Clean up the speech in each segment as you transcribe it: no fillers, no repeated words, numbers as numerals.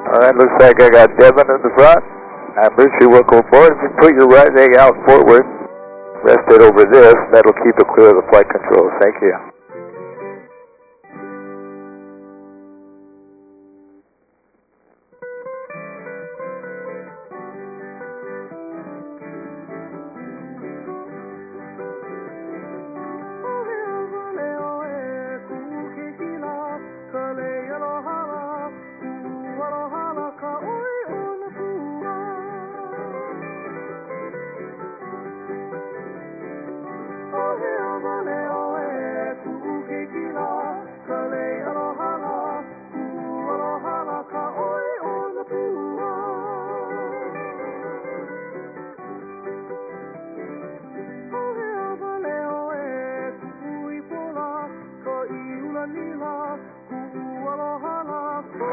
All right, looks like I got Devin in the front. I'm Richie, welcome aboard. If you put your right leg out forward, rest it over this, that'll keep it clear of the flight controls. Thank you.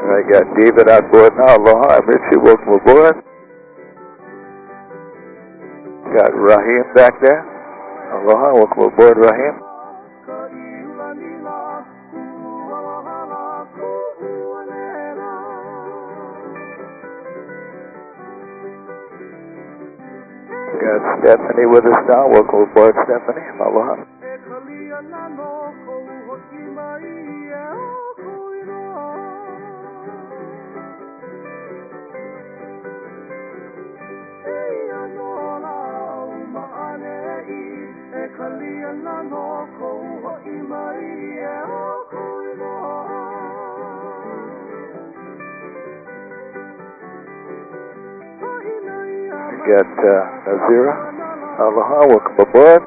I got David on board now. Aloha, I'm Richie. Welcome aboard. Got Raheem back there. Aloha, welcome aboard, Raheem. Got Stephanie with us now. Welcome aboard, Stephanie. Aloha. We got Nazira. Aloha, welcome aboard.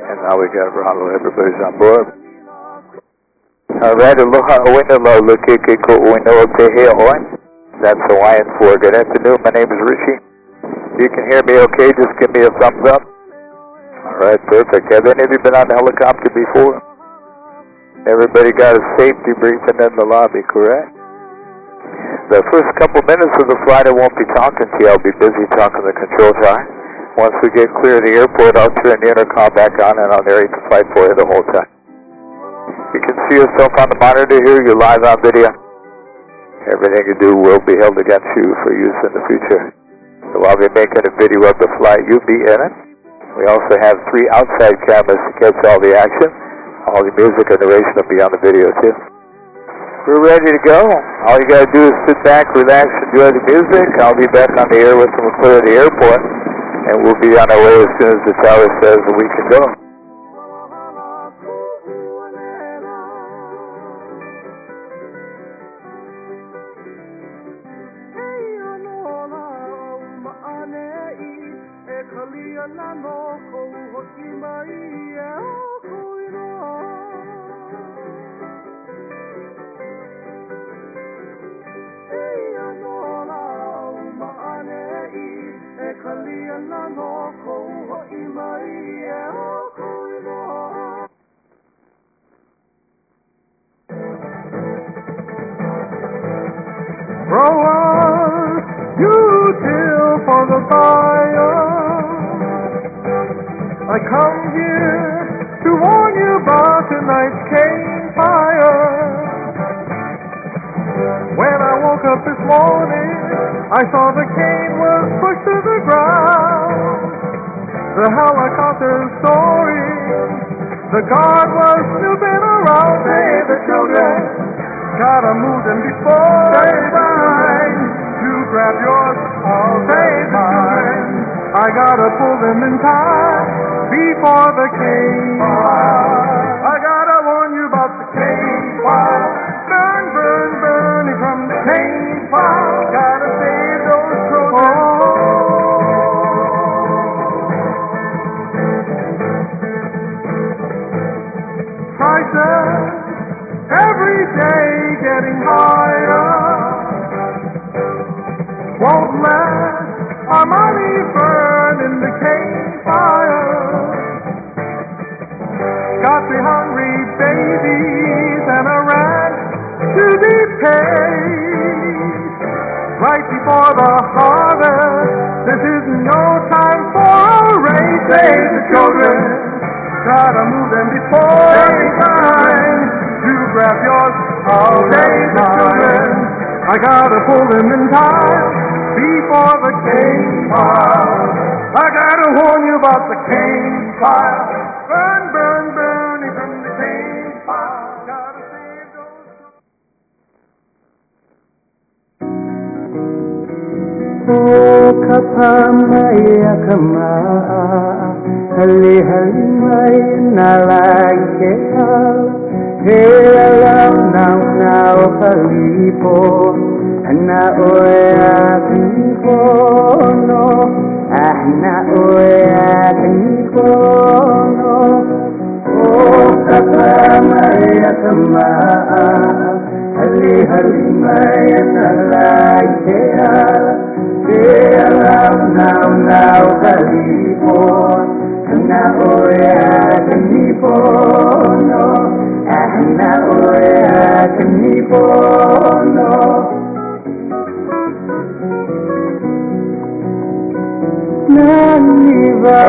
And now we got Ronald. Everybody's on board. All right, aloha, oinalo, lukeke ko oino te he oi. That's Hawaiian for good afternoon. My name is Richie. If you can hear me okay, just give me a thumbs up. All right, perfect. Have any of you been on the helicopter before? Everybody got a safety briefing in the lobby, correct? The first couple minutes of the flight, I won't be talking to you. I'll be busy talking to the control tower. Once we get clear of the airport, I'll turn the intercom back on and I'll narrate the flight for you the whole time. You can see yourself on the monitor here. You're live on video. Everything you do will be held against you for use in the future. So I'll be making a video of the flight. You'll be in it. We also have 3 outside cameras to catch all the action. All the music and narration will be on the video too. We're ready to go. All you got to do is sit back, relax, enjoy the music. I'll be back on the air with them clear of the airport. And we'll be on our way as soon as the tower says that we can go. Throw us fuel for the fire. I come here to warn you about tonight's cane fire. When I woke up this morning, I saw the cane was pushed to the ground. The helicopter story, the guard was snooping around. Hey, the children gotta move them before they die. You grab yours, I'll take mine. I gotta pull them in time before the cane fire. I gotta warn you about the cane fire. Burn, burn, burning from the cane getting higher. Won't let our money burn in the campfire. Got 3 hungry babies and a ranch to be paid. Right before the harvest, this is no time for a race. Save the children, gotta move them before it's time to grab yours. All day children, I gotta pull them in time before the cane pile. I gotta warn you about the cane pile. Burn, burn, burning from the cane pile. Gotta save those. Oh, kapamaya kama, hali hali may nalagay Helalam now halipo, na oya kikono, na oya kikono. Oh, kapamaya kama, hali hali may nalagay Helalam now halipo, na oya kikono.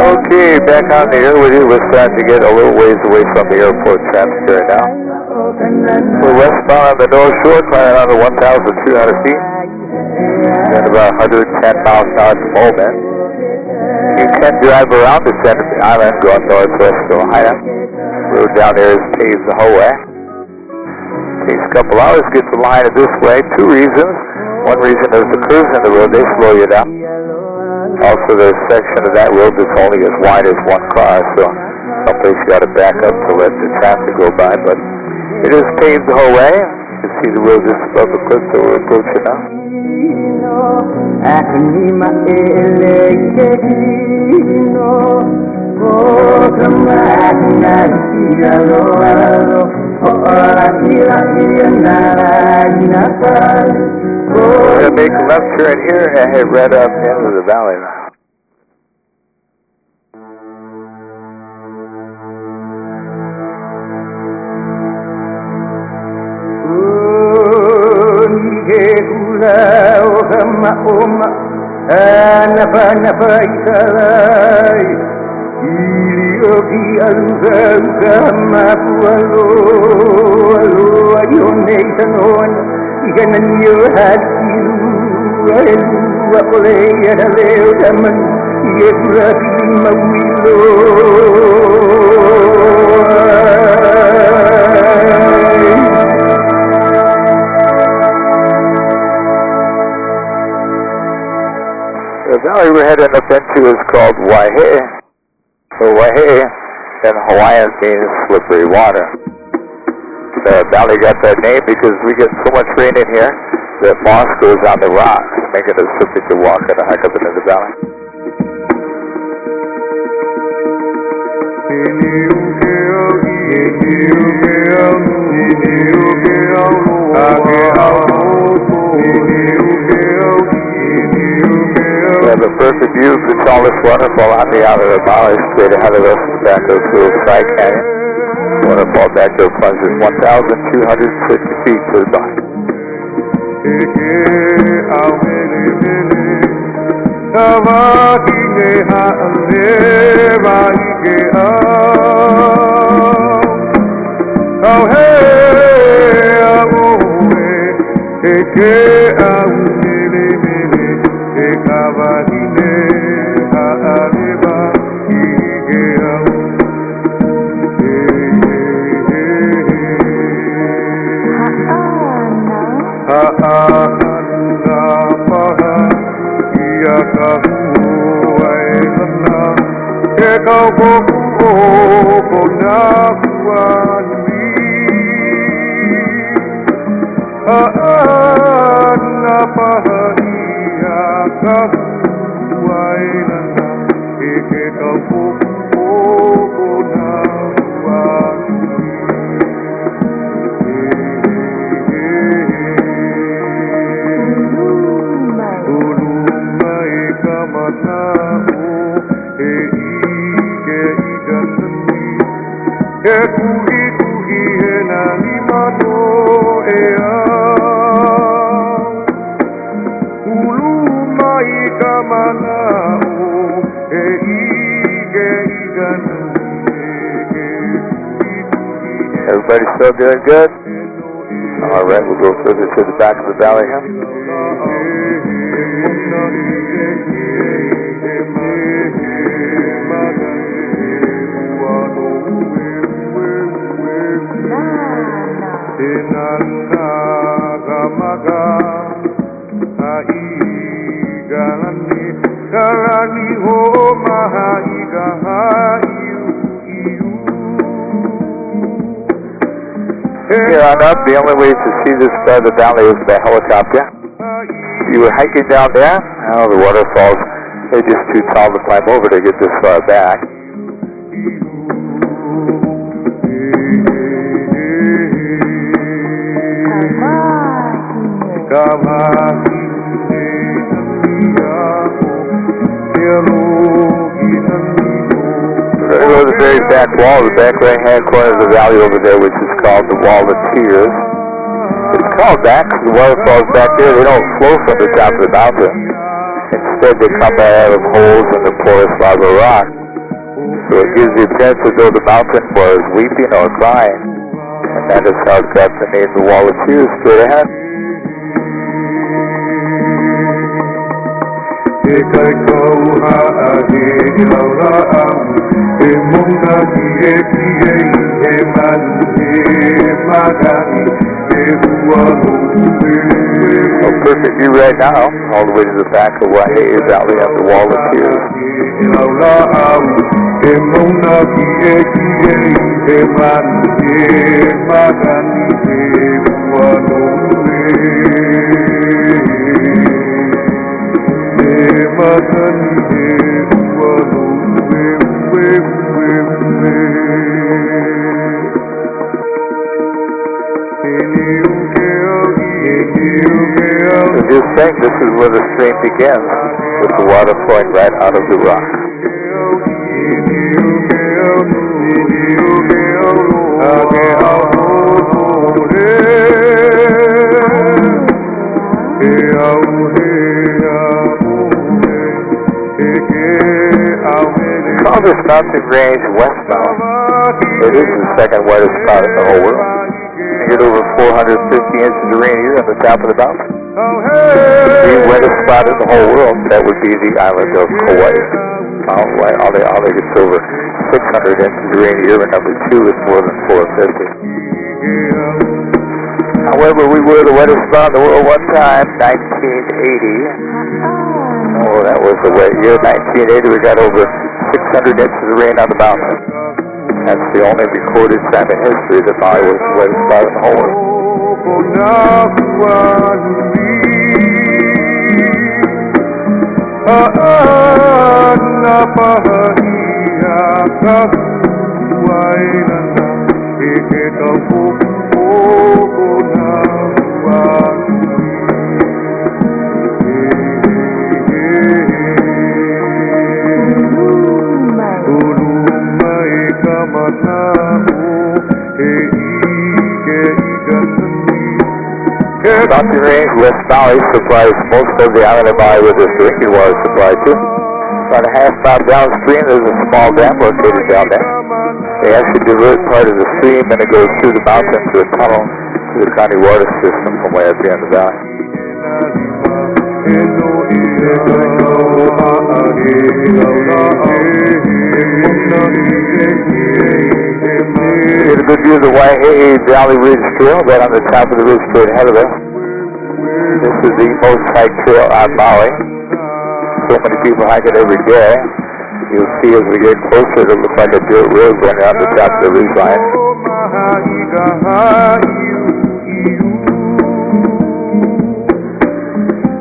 Okay, back on the air with you. We're starting to get a little ways away from the airport traffic right now. We're westbound on the North Shore, climbing on to 1,200 feet. At about 110 miles an hour at the moment. You can drive around the center of the island, going northwest to Ohio. Road down there is paved the whole way. Takes a couple hours to get the line of this way. 2 reasons. One reason is the curves in the road, they slow you down. Also, there's a section of that road that's only as wide as 1 car, so someplace you got to back up to let the traffic go by. But it is paved the whole way. You can see the road just above the cliff that we're approaching now. We're going to make a left turn here and head right up into the valley now. The valley we're heading up into is called Waihe. So Waihe in Hawaiian means slippery water. The valley got that name because we get so much rain in here that moss goes on the rocks, making it slippery to walk and a hike up into the valley. We have a perfect view of the tallest waterfall on the outer Maui, straight ahead of us, back of the Side Canyon. Waterfall back there plunges 1,250 feet to the bottom. e kuhi kuhi e na ni mato e a ulu mai ka manao e ige iganu. Everybody still doing good? All right, we'll go further to the back of the valley here. Here on up, the only way to see this part of the valley is by helicopter. If you were hiking down there, the waterfalls, they're just too tall to climb over to get this far back. We're going to go to the very back wall, the back right-hand corner of the valley over there, which is called the Wall of Tears. It's called that because the waterfalls back there, they don't flow from the top of the mountain. Instead, they come out of holes in the porous lava rock. So it gives the appearance as though the mountain was weeping or crying. And that is how it got the name the Wall of Tears straight ahead. A perfect view right now, all the way to the back of Waihee Valley on the Wall of Tears. Just think, this is where the stream begins, with the water flowing right out of the rock. Call this mountain range Westmount. It is the second widest spot in the whole world. You get over 450 inches of rain here on the top of the mountain. The wettest spot in the whole world, that would be the island of Hawaii. All they gets over 600 inches of rain a year, and number 2 is more than 450. However, we were the wettest spot in the world one time, 1980. Oh, that was the wet year, 1980. We got over 600 inches of rain on the mountain. That's the only recorded time in history that Maui was the wettest spot in the whole world. Mountain range West Maui supplies most of the island of Maui with its drinking water supply too. About a half mile downstream, there's a small dam located down there. They actually divert part of the stream and it goes through the mountain to a tunnel to the county water system from way up here in the valley. Get a good view of the Waihee Valley Ridge Trail right on the top of the ridge straight ahead of us. This is the most hiked trail on Maui. So many people hike it every day. You'll see as we get closer, it'll look like a dirt road going around the top of the ridge line.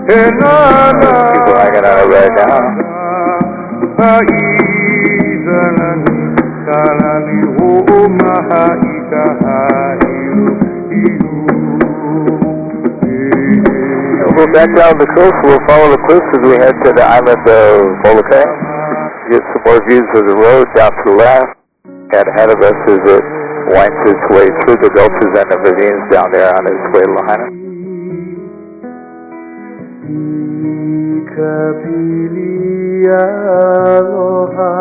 People hiking on it right now. We'll go back down the coast. We'll follow the cliffs as we head to the island of Molokai. Get some more views of the road down to the left. And ahead of us as it winds its way through the gulches and the ravines down there on its way to Lahaina. Ikapili aloha,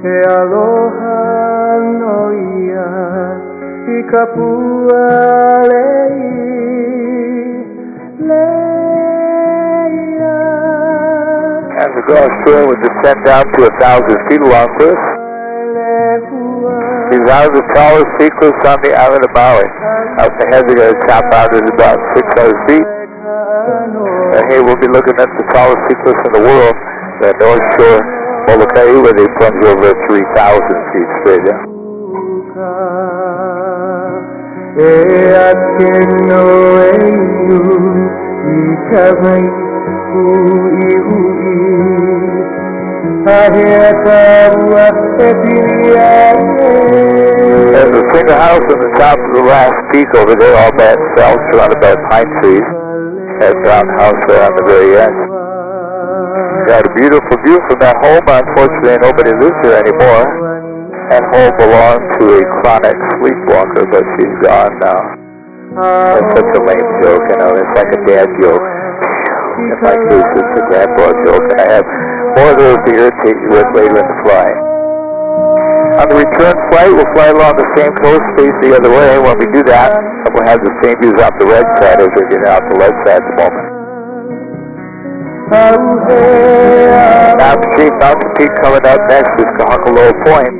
he aloha noia, ikapua leia. As the Gulf Stream would descend down to 1,000 feet along this, these are the tallest sea cliffs on the island of Maui. Up ahead, they're going to top out at about 600 feet. And here we'll be looking at the tallest sea cliffs in the world, the North Shore, Molokai, where they plunge over 3,000 feet straight down. There's a single house on the top of the last peak over there, all by itself, surrounded by pine trees. That brown house there on the very edge. Got a beautiful view from that home. Unfortunately, nobody lives there anymore. That home belonged to a chronic sleepwalker, but she's gone now. That's such a lame joke, you know. It's like a dad joke. In my case, it's a grandpa joke, and I have more of those to irritate you with later in the flight. On the return flight, we'll fly along the same coast, face the other way. When we do that, we'll have the same views off the red side as we're getting out the left side at the moment. Now, Mountain Peak coming up next is Kahakaloa Point.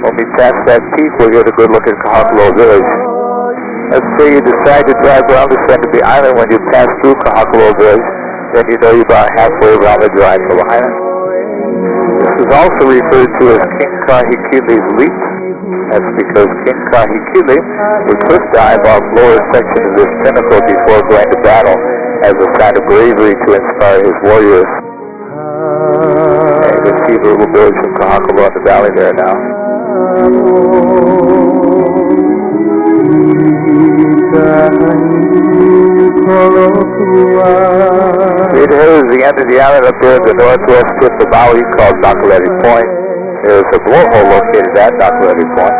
When we pass that peak, we'll get a good look at Kahakaloa Village. Let's say you decide to drive around this end of the island when you pass through Kahakaloa Village, then you know you're about halfway around the drive to Lahaina. This is also referred to as King Kahikile's Leap. That's because King Kahikile would cliff dive off lower section of this pinnacle before going to battle as a sign of bravery to inspire his warriors. And you can see the little village from Kahakaloa in the valley there now. Straight ahead is the end of the island up there at the northwest tip of Maui called Nakaleti Point. There's a blowhole located at Nakaleti Point.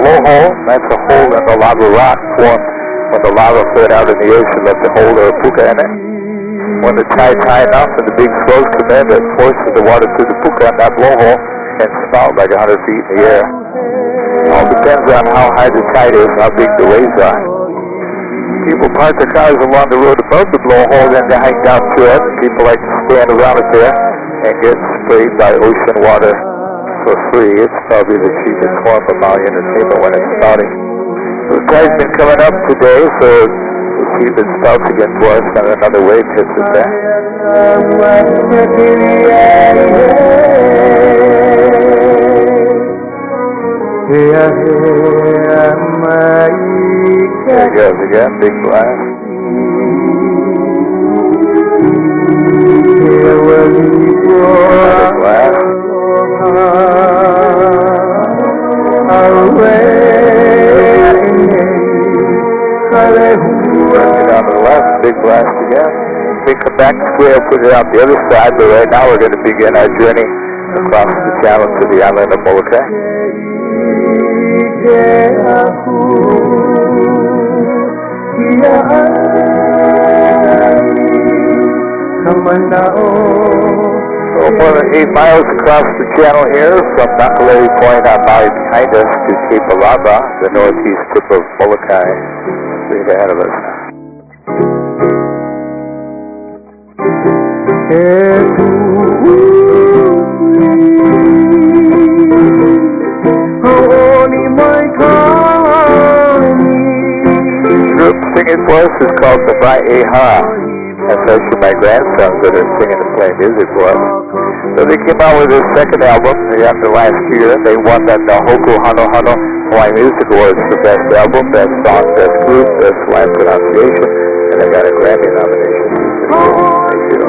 Blowhole, that's a hole in the lava rock formed when the lava flowed out in the ocean, left a hole or a puka in it. When the tide's high enough and the big flows come in, it forces the water through the puka in that blowhole and spout like 100 feet in the air. It all depends on how high the tide is and how big the waves are. People park their cars along the road above the blowhole, then they hike down to it. People like to stand around it there and get sprayed by ocean water for free. It's probably the cheapest form of Maui entertainment when it's spouting. The tide's been coming up today, so we'll see if it spouts again for us and another wave hits us there. There it goes again, big blast. Another blast. Down to the left, big blast again. We come back this way, I'll put it out the other side, but right now we're going to begin our journey across the channel to the island of Molokai. So more than 8 miles across the channel here from Nakaleti Point on Maui behind us to Cape Alaba, the northeast tip of Molokai, straight ahead of us now. The group singing for us is called the Vaeha. That's actually my grandsons that are singing and playing music for us. So they came out with their second album the end of last year. They won that Hoku Hano Hano Hawaii Music Awards for Best Album, Best Song, Best Group, Best Hawaiian Pronunciation, and they got a Grammy nomination. Thank you.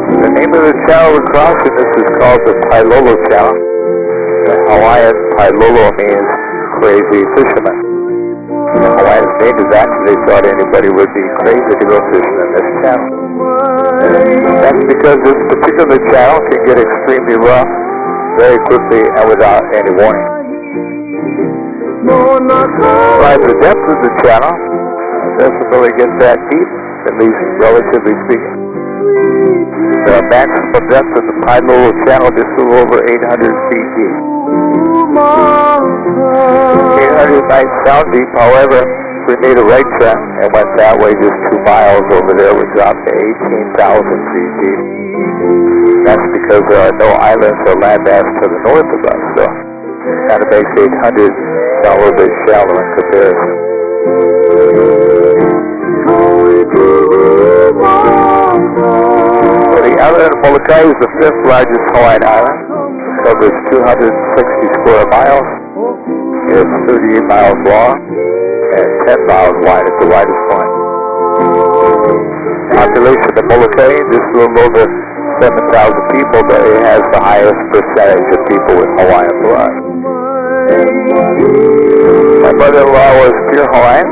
The name of the channel we're crossing this is called the Pailolo Channel. The Hawaiian Pailolo means crazy fisherman. The Hawaiians neighbors actually thought anybody would be crazy to go fishing in this channel. That's because this particular channel can get extremely rough very quickly and without any warning. By the depth of the channel, it doesn't really get that deep, at least relatively speaking. The maximum depth of the Pine Little Channel just a little over 800 feet deep. 800 might sound deep, however, if we made a right turn and went that way just 2 miles over there, we dropped to 18,000 feet deep. That's because there are no islands or landmass to the north of us, so it kind of makes 800 sound a little bit shallow in comparison. So the island of Molokai is the 5th largest Hawaiian island. It covers 260 square miles. It's 38 miles long and 10 miles wide at the widest point. Population of Molokai, just a little over 7,000 people, but it has the highest percentage of people with Hawaiian blood. My mother-in-law was pure Hawaiian.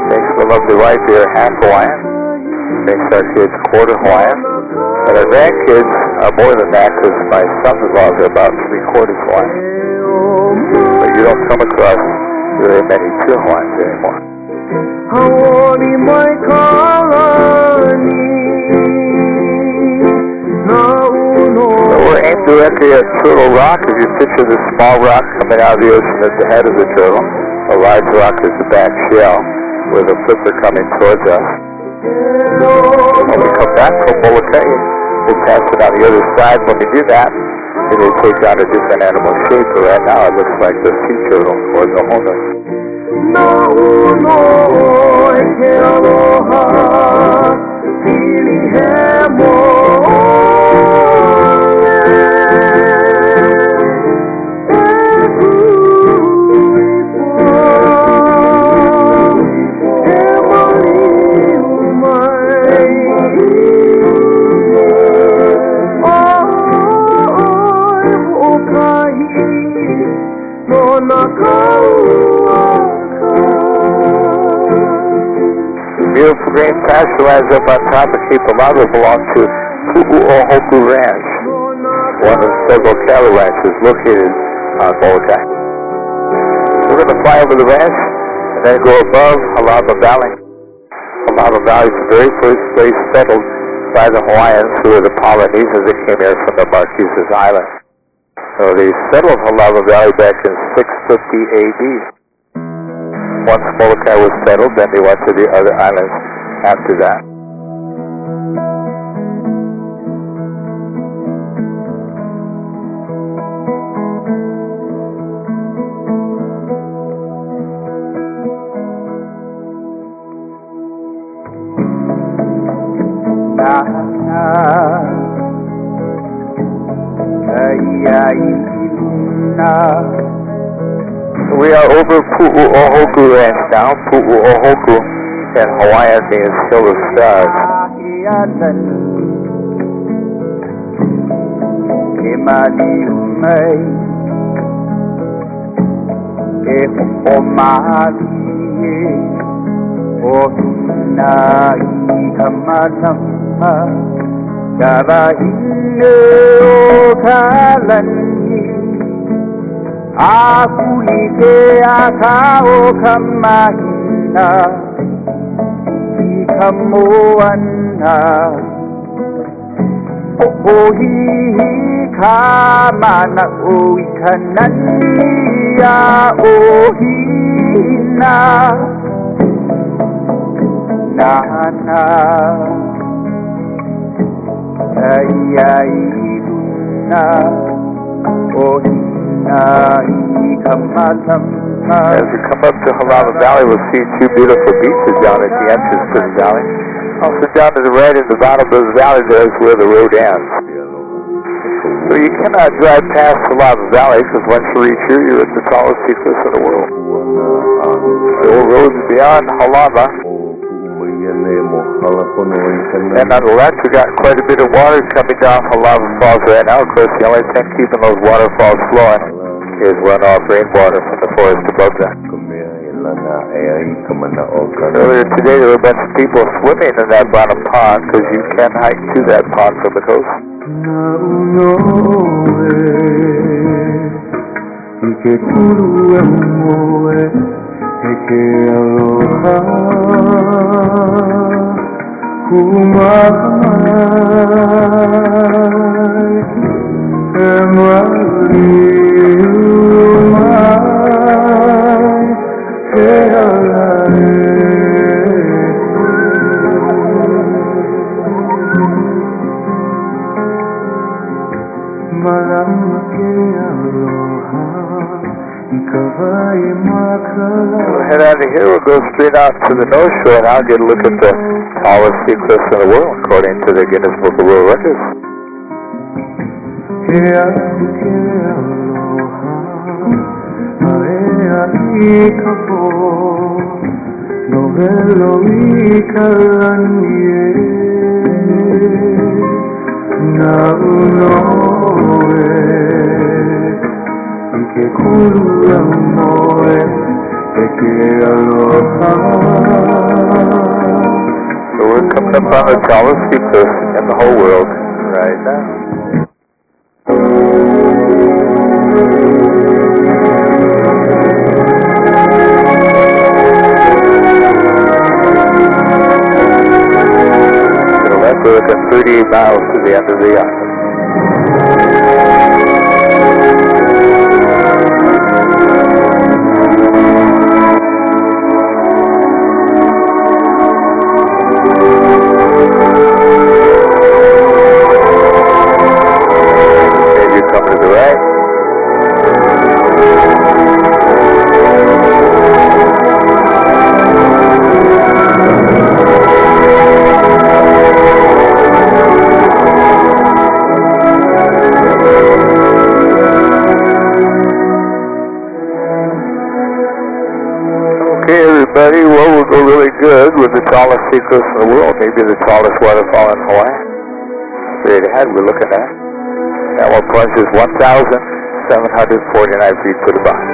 Makes my lovely wife here half Hawaiian. Makes our kids quarter Hawaiian. And our grandkids are more than that because my sons-in-law are about 3/4 Hawaiian. But you don't come across very many pure Hawaiians anymore. So we're aimed directly at Turtle Rock. If you picture the small rock coming out of the ocean at the head of the turtle, a large rock is the back shell with a flipper coming towards us. When we come back from Molokai, we'll pass it on the other side. When we do that, it will take on a different animal shape, but right now it looks like the sea turtle or the hornet. Beautiful green pasturelands up on top of Cape Alava belong to Pu'u'ohoku Ranch, one of several cattle ranches located on Molokai. We're going to fly over the ranch and then go above Halava Valley. Halava Valley is the very first place settled by the Hawaiians, who were the Polynesians that came here from the Marquesas Islands. So they settled Halava Valley back in 650 AD. Once Molokai was settled, then they went to the other islands after that. We are over Pu'u'ohoku Ranch now. Pu'u'ohoku in Hawaiian means Hill of Stars. Aku like akao kamahina ikamoana ohihi kamana oikanania ohina nana ayayuna ohina. As we come up to Halava Valley, we'll see 2 beautiful beaches down at the entrance to the valley. Also down to the right in the bottom of the valley, there is where the road ends. So you cannot drive past Halava Valley, because once you reach here, you're at the tallest sea cliffs in the world. The old road is beyond Halava. And on the left, we got quite a bit of water coming down Halava Falls right now. Of course, the only thing keeping those waterfalls flowing is runoff rainwater from the forest above them. Earlier today there were a bunch of people swimming in that bottom pond because you can hike to that pond from the coast. We'll head out of here, we'll go straight out to the North Shore, and I'll get a look at the tallest sea cliffs in the world, according to the Guinness Book of World Records. So we're coming up on the tallest sea cliff in the whole world right now. To the left, we're looking 38 miles to the end of the island. Well, we'll go really good with the tallest sea cliff in the world, maybe the tallest waterfall in Hawaii. Straight ahead, we're looking at. That one plunges 1,749 feet to the bottom.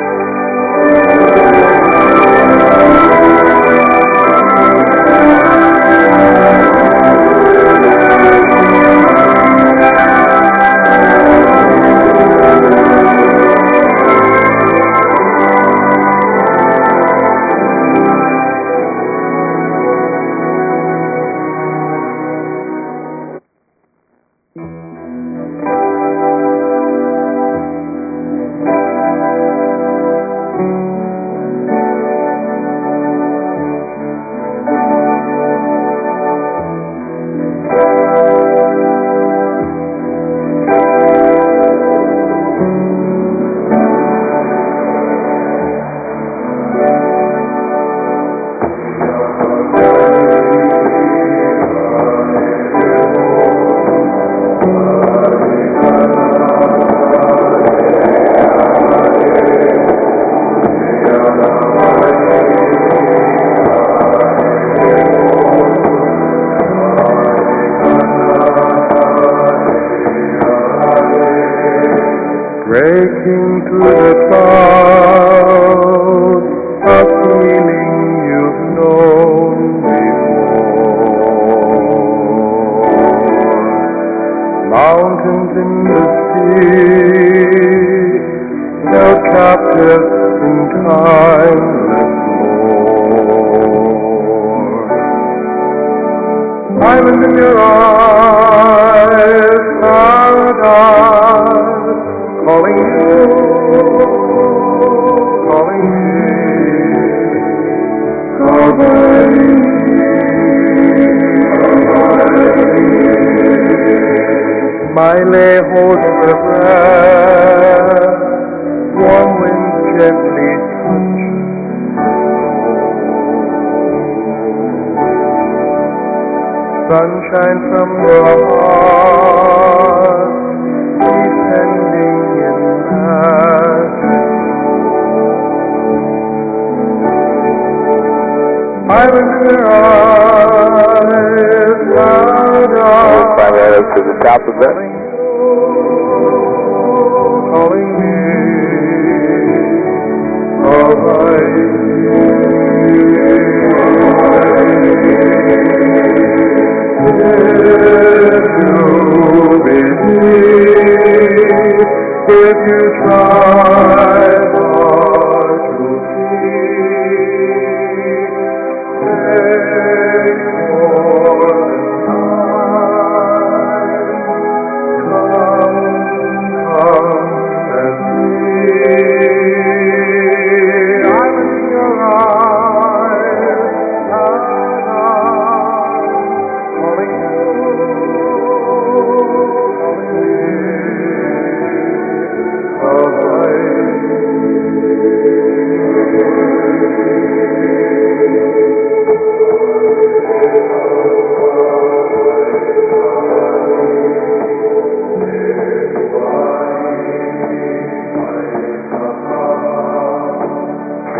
Breaking through the clouds, a feeling you've known before. Mountains in the sea, held captive in timeless lore. Diamonds in your eyes, paradise. Calling you, calling me, my lay holds her breath, warm winds gently touch. Sunshine from your heart, descending in magic. Islands in your eyes, paradise. Climb right up to the top of it. Calling me, alright. If you try hard to take more time, come and see. I'm in your eyes, calling you,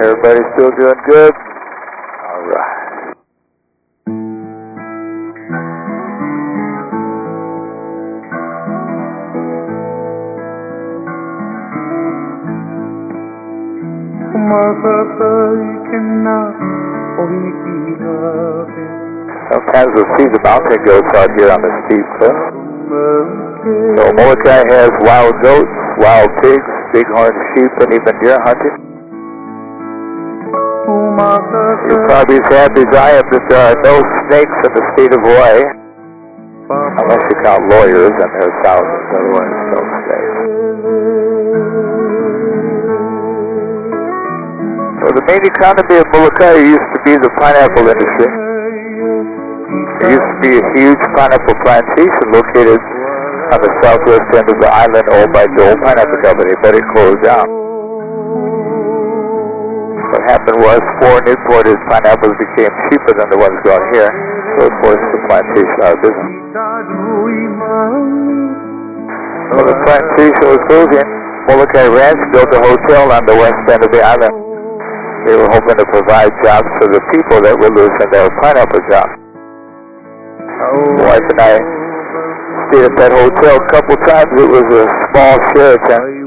Everybody still doing good? All right. Sometimes we'll see the mountain goats out here on the steep cliff. So Molokai has wild goats, wild pigs, bighorn sheep, and even deer hunting. You're probably as happy as I am that there are no snakes in the state of Hawaii. Unless you count lawyers, and there are thousands, otherwise no snakes. So the main economy of Molokai used to be the pineapple industry. There used to be a huge pineapple plantation located on the southwest end of the island owned by the old pineapple company, but it closed down. What happened was foreign imported pineapples became cheaper than the ones grown here, so it forced the plantation out of business. When the plantation was closing, Molokai Ranch built a hotel on the west end of the island. They were hoping to provide jobs for the people that were losing their pineapple jobs. My wife and I stayed at that hotel a couple times. It was a small Sheraton.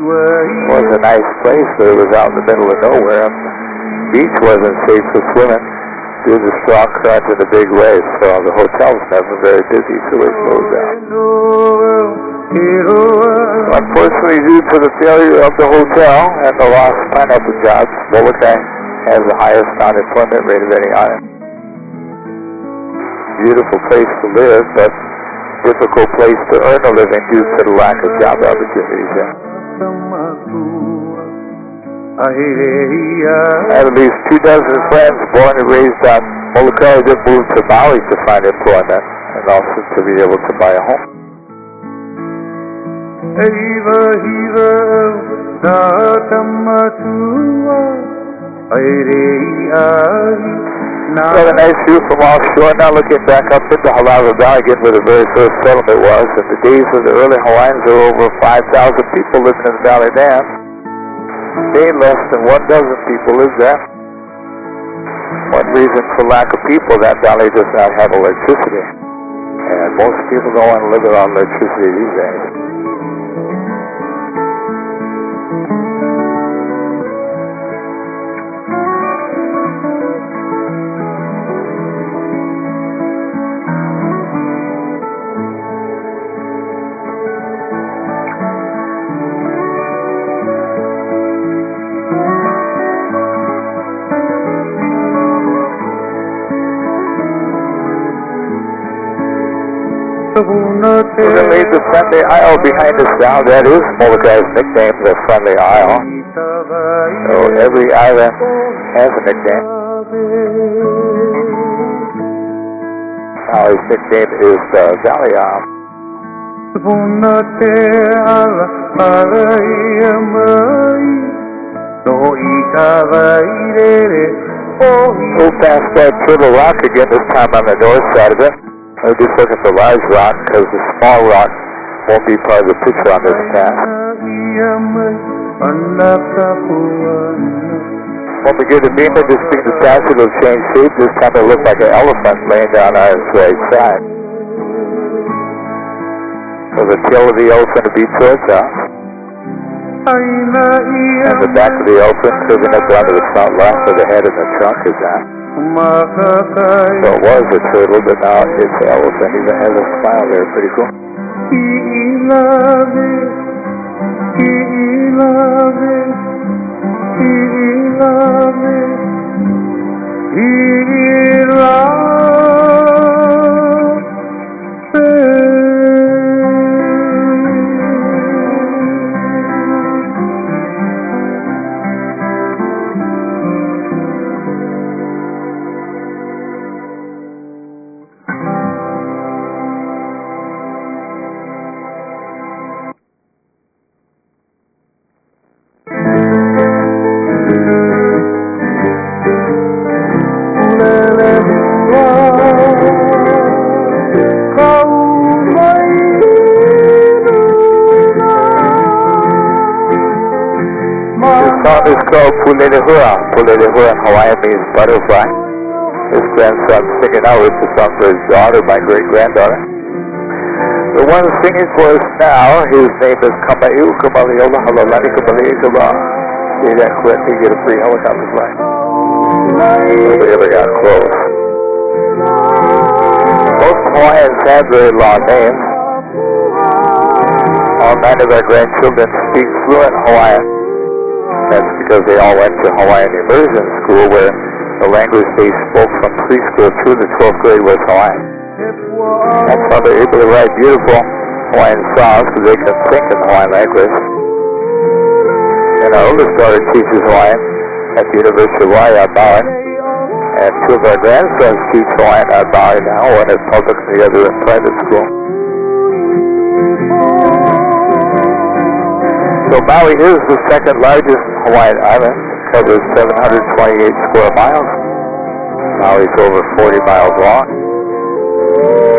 It was a nice place, but it was out in the middle of nowhere. The beach wasn't safe for swimming due to the strong current and the big waves, so the hotel was never very busy, so it closed down. Unfortunately, due to the failure of the hotel and the lost pineapple jobs, Molokai has the highest unemployment rate of any island. Beautiful place to live, but difficult place to earn a living due to the lack of job opportunities there. I have at least 2 dozen friends born and raised on Molokai that moved to Maui to find employment and also to be able to buy a home. Got a nice view from offshore, now looking back up into Halawa Valley again where the very first settlement was. In the days of the early Hawaiians, there were over 5,000 people living in the valley then. Today, less than 1 dozen people live there. One reason for lack of people, that valley does not have electricity. And most people don't want to live without electricity these days. We're going to leave the Friendly Isle behind us now. That is Molokai's nickname, the Friendly Isle. So every island has a nickname. His nickname is Valley Isle. We'll pass that Turtle Rock again, this time on the north side of it. We're just looking for large rock because the small rock won't be part of the picture on this pass. When we get to Bima, this means the pass will change shape. This time it'll look like an elephant laying down on its right side. So the tail of the elephant will be towards us. And the back of the elephant curving up onto the front left where the head and the trunk is at. So it was a turtle, but now it's an elephant. Even has a smile there. Pretty cool. This song is called Pulelehua. Pulelehua in Hawaiian means butterfly. His grandson singing out with the song for his daughter, my great-granddaughter. The one singing for us now, his name is Kamaiu Kamaliola Halalani Kamaliikaba. Say that correctly, get a free helicopter flight. Nobody ever got close. Most Hawaiians have very long names. All 9 of our grandchildren speak fluent Hawaiian. That's because they all went to Hawaiian immersion school where the language they spoke from preschool through the 12th grade was Hawaiian. That's how they're able to write beautiful Hawaiian songs because they can think in the Hawaiian language. And our oldest daughter teaches Hawaiian at the University of Hawaii on Maui. And 2 of our grandsons teach Hawaiian on Maui now, one at public and the other in private school. So Maui is the second largest Hawaiian island. It covers 728 square miles. Maui's over 40 miles long.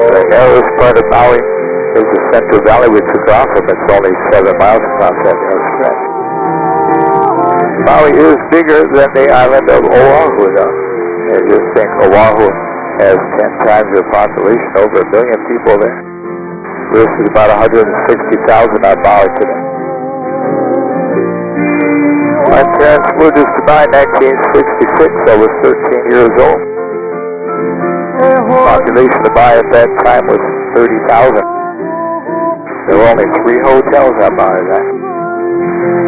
The narrowest part of Maui is the Central Valley we took off from. It's only 7 miles across that narrow stretch. Maui is bigger than the island of Oahu, though. And just think, Oahu has 10 times the population, over 1 million people there. This is about 160,000 on Maui today. My parents moved us to Maui in 1966. I was 13 years old. The population of Maui at that time was 30,000. There were only 3 hotels on Maui then.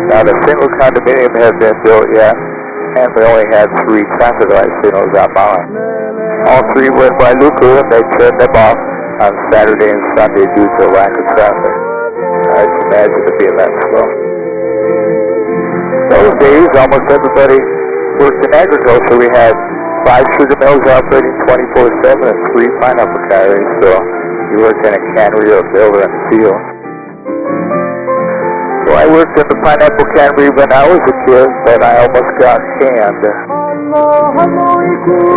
Not a single condominium had been built yet, and we only had 3 traffic light signals on Maui. All 3 were in Wailuku, and they turned them off on Saturday and Sunday due to lack of traffic. I can imagine it being that slow. Those days, almost everybody worked in agriculture. We had 5 sugar mills operating 24/7 and 3 pineapple carriers, so you worked in a cannery or a mill or in the field. So I worked in the pineapple cannery when I was a kid, but I almost got canned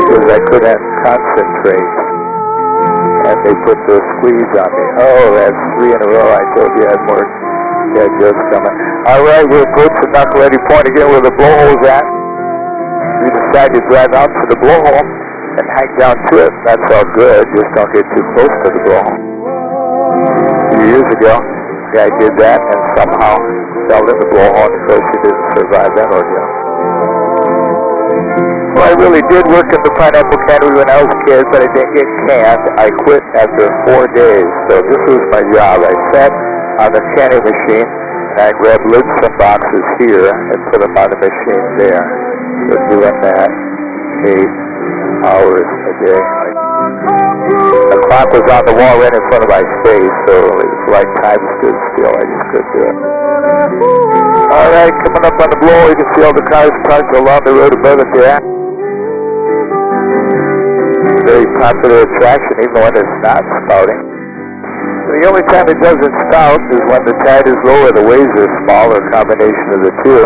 because I couldn't concentrate. And they put the squeeze on me. Oh, that's 3 in a row. I told you I had more dead jokes coming. All right, we'll approach the Knuckle Point again where the blowhole's at. We decided to drive out to the blowhole and hang down to it. That's all good. Just don't get too close to the blowhole. A few years ago, the guy did that and somehow fell in the blowhole, and of course he didn't survive that ordeal. Well, I really did work in the pineapple cannery when I was a kid, but I didn't get canned. I quit after 4 days, so this was my job. I sat on the canning machine, and I grabbed lids from boxes here and put them on the machine there. So doing that 8 hours a day. The clock was on the wall right in front of my face, so it was like time stood still. I just couldn't do it. All right, coming up on the blow, you can see all the cars parked along the road above it there. Very popular attraction, even when it's not spouting. The only time it doesn't spout is when the tide is low or the waves are small, or a combination of the two.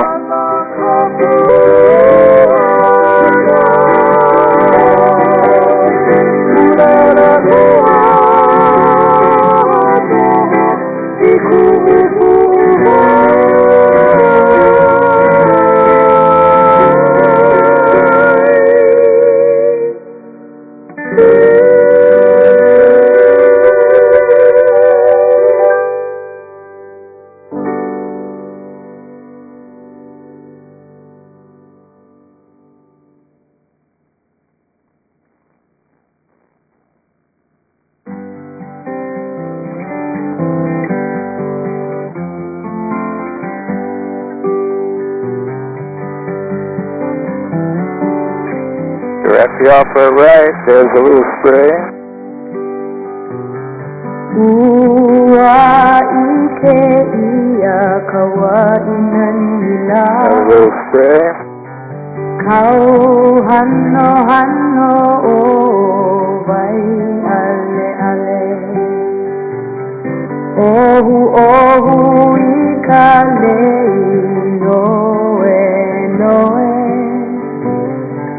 The offer right, there's a little spray. Ua ike ia kawainan nila. A little spray. Kau hano hano o vai ale ale. Ohu ohu ikale noe noe.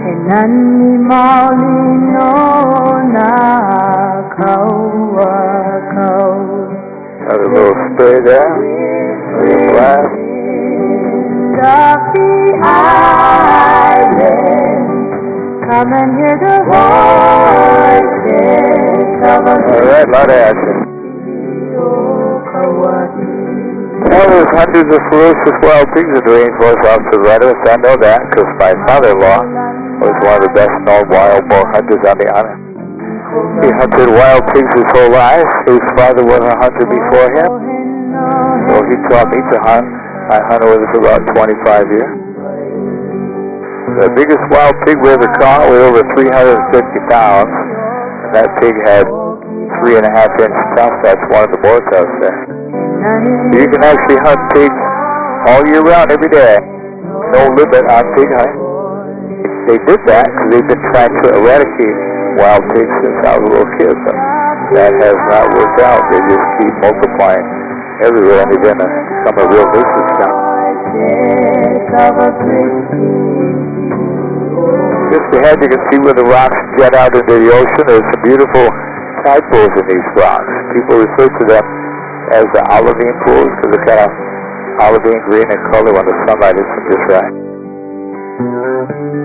Henani mauli no na kau a kau. Got a little spray there. A little glass. Duffy Island, come and hear the voices of a Alright, a lot of action. Well, there's hundreds of ferocious wild pigs in the rainforest off to the right of us. I know that because my father-in-law was one of the best known wild boar hunters on the island. He hunted wild pigs his whole life. His father was a hunter before him, so he taught me to hunt. I hunted with him for about 25 years. The biggest wild pig we ever caught was over 350 pounds, and that pig had 3.5-inch tusk. That's one of the boar tusks there. So you can actually hunt pigs all year round, every day. No limit on pig hunting. They did that because they've been trying to eradicate wild pigs since I was a little kid, but that has not worked out. They just keep multiplying everywhere, and they're going to become a real nuisance now. Just ahead, you can see where the rocks jet out into the ocean. There's some beautiful tide pools in these rocks. People refer to them as the olivine pools because they're kind of olivine green in color when the sunlight hits them just right.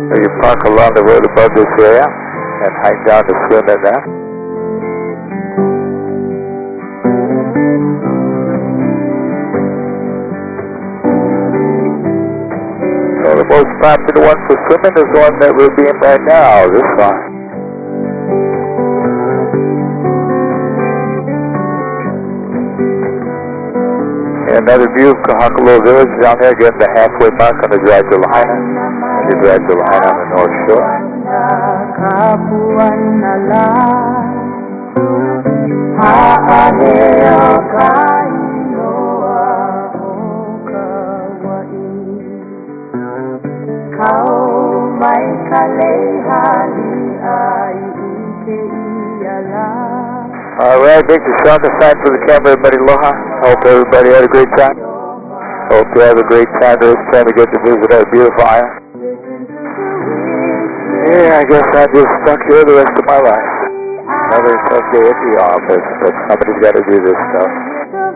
So you park along the road above this area and hike down to swim in there. So the most popular one for swimming is the one that we're being right now, this one. And another view of Kahakalo Village down there, again the halfway mark on the Drive to Lahaina. And the Drive to Lahaina on the North Shore. Alright, make the shaka sign for the camera, everybody. Aloha. Hope everybody had a great time. Hope you have a great time the next time we get to visit our beautiful island. Yeah, I guess I'm just stuck here the rest of my life. Another tough day at the office, but somebody's got to do this stuff.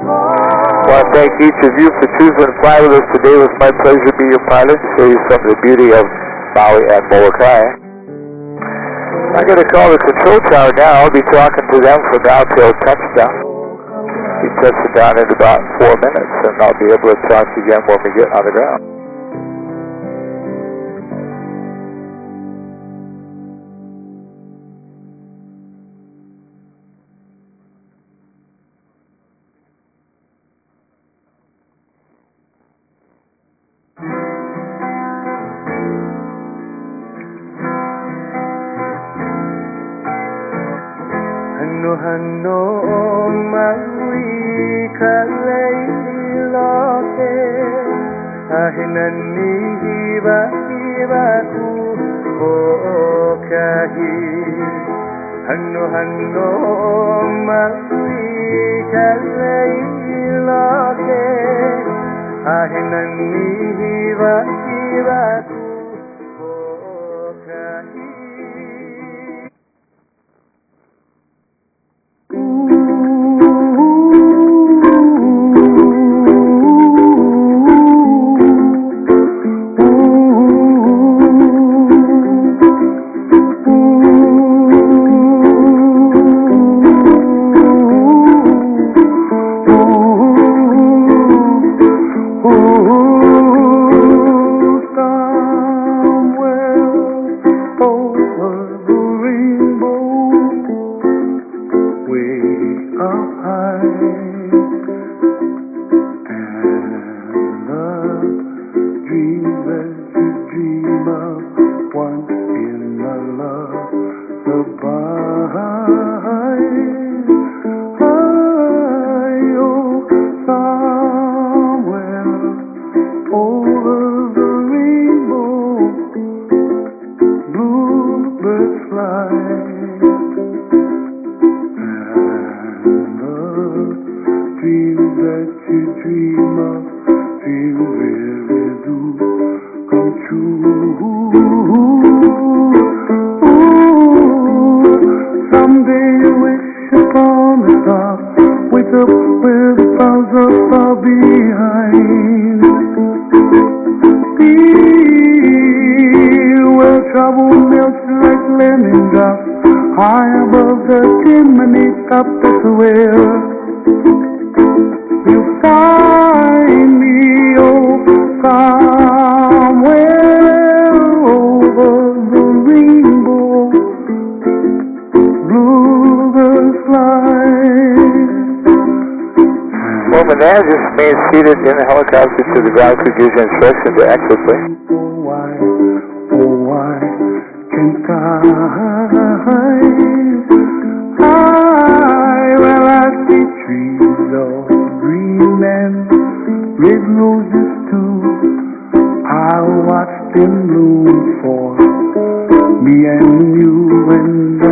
I want to thank each of you for choosing to fly with us today. It was my pleasure to be your pilot and show you some of the beauty of Maui and Molokai. I'm going to call the control tower now. I'll be talking to them from now till touchdown. He touches down in about 4 minutes, and I'll be able to talk to you again when we get on the ground. Hano Maui kalailoke ahinani hiba hiba ku okahi Hano Maui kalailoke ahinani hiba hiba ku okahi. goodbye. Oh, somewhere over the rainbow, bluebirds fly, and the dreams that you dream of, dreams really do come true. Someday you wish upon a star, wake up with clouds of far behind. Feel where trouble melts like lemon drops, high above the chimney top. That's where you'll find me, oh, somewhere over the rainbow, bluebirds fly. Well, Manager remains seated in the helicopter to the ground crew gives you instruction to exit, please. Oh why can't I? Well, I see trees of green and red roses too. I watch them bloom for me and you, and I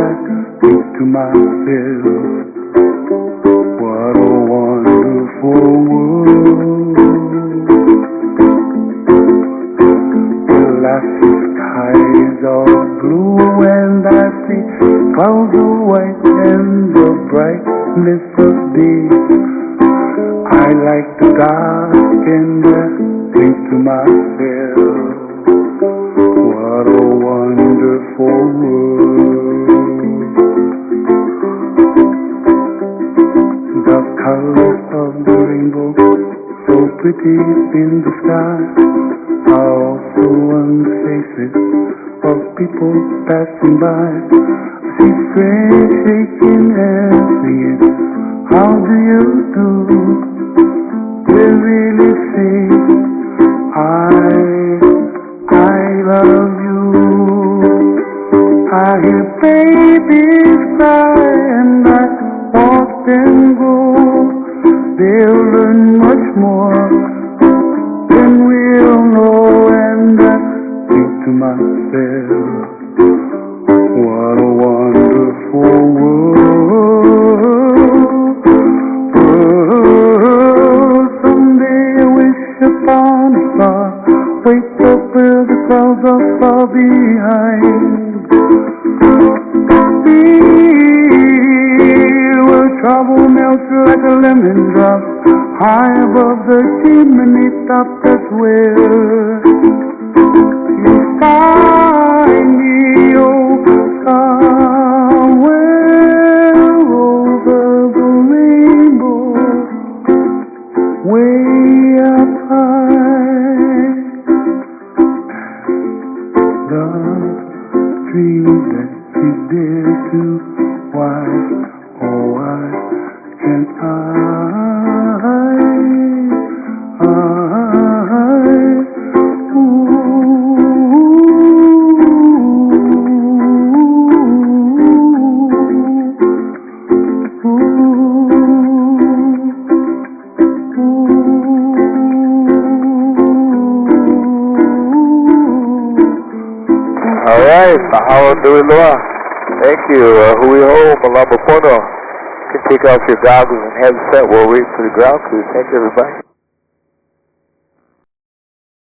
think to myself, what a wonderful world. Till I see skies of blue and I see clouds of white and the brightness of day. I like the dark and I think to myself, what a wonderful world. The colors of the rainbow, so pretty in the sky, are also on the faces of people passing by. I see friends shaking hands, saying, how do you do? They really say, I love you. I hear babies cry and I watch them go. They'll learn much more than we'll know, and I think to myself, what a wonderful world. Someday I wish upon a star, wake up where the clouds are far behind. Feel where trouble melts like a lemon drop, high above the chimney top. That's where you find me, oh, somewhere over the rainbow, way up high. The dream that you dare to, why, oh why can't I? All right, mahalo nui loa. Thank you. Hui ho, malama pono. You can take off your goggles and headset. We'll wait for the ground crew. Thank you, everybody.